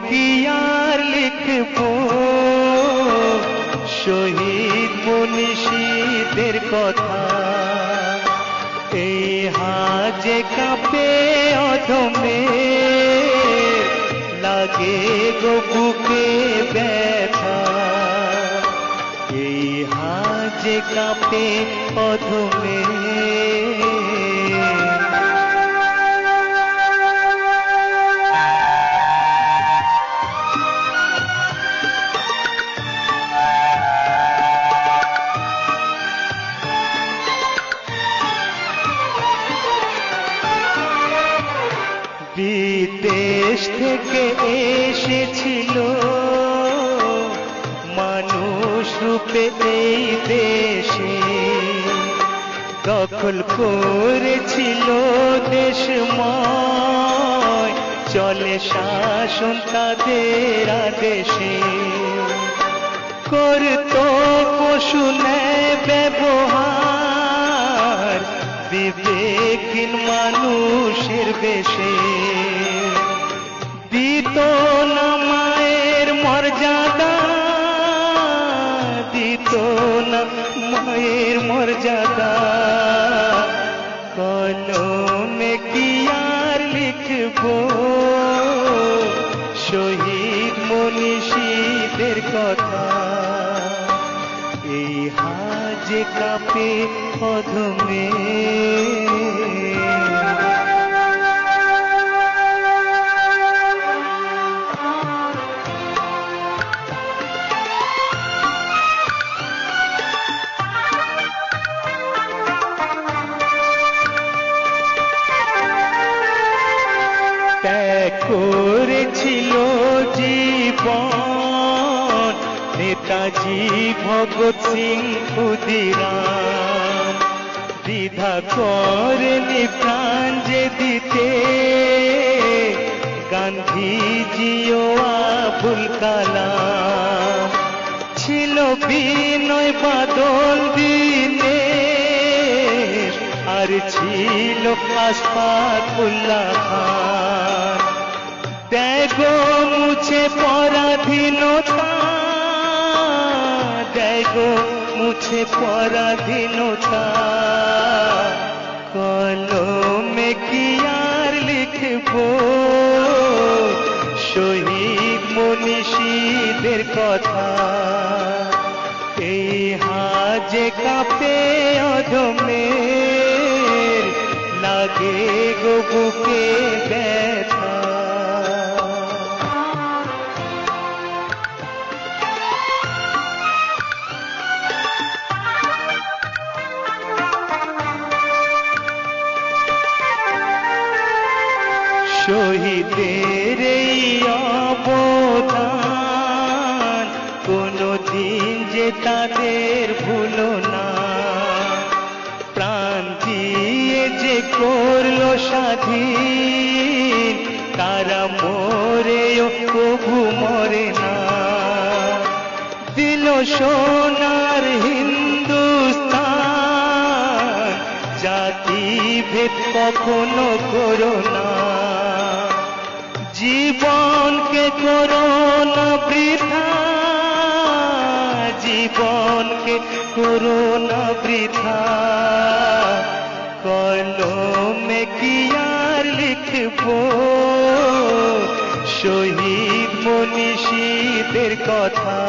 কি আর লিখবো শহীদ মনীষীদের কথা। এই হাজে কাঁপে অধমে লাগে গো বুকে ব্যথা। এই হাজে কাঁপে অধমে বিদেশ থেকে এসেছিল মানুষ রূপে এই দেশে, দখল করেছিল দেশময়, চলে শাসন তাদের আদেশে। করতো পশু ন্যায় ব্যবহার বিবেকহীন মানুষের বেশে। দিত না মায়ের মর্যাদা, দিত না মায়ের মর্যাদা। কলমে কি আর লিখবো শহীদ মনীষীদের কথা। এই হাজে কাঁপে অধমে ত্যাগ করেছিল জীবন নেতাজি ভগৎ সিং ক্ষুদিরাম। দ্বিধা করেনি প্রাণ যে দিতে গান্ধীজিও আবুল কালাম। ছিল বিনয় বাদল দীনেশ আর ছিল আশফাকুল্লাহ খান। দেখো মুছে পরাধীনতা, দেখো মুছে পরাধীনতা। কলমে কি আর লিখবো শহীদ মনীষীদের কথা। এই হাজে কাঁপে অধমে লাগে গো বুকে ব্যথা। শহীদের এই অবদান কোনদিন যে তাদের ভুলো না। প্রাণ দিয়ে যে করলো স্বাধীন তারা মরেও কভু মরে না। দিল সোনার হিন্দুস্তান, জাতি ভেদ কখনো করো না। জীবনকে করো না বৃথা, জীবনকে করো না বৃথা। কলমে কি আর লিখবো শহীদ মনীষীদের কথা।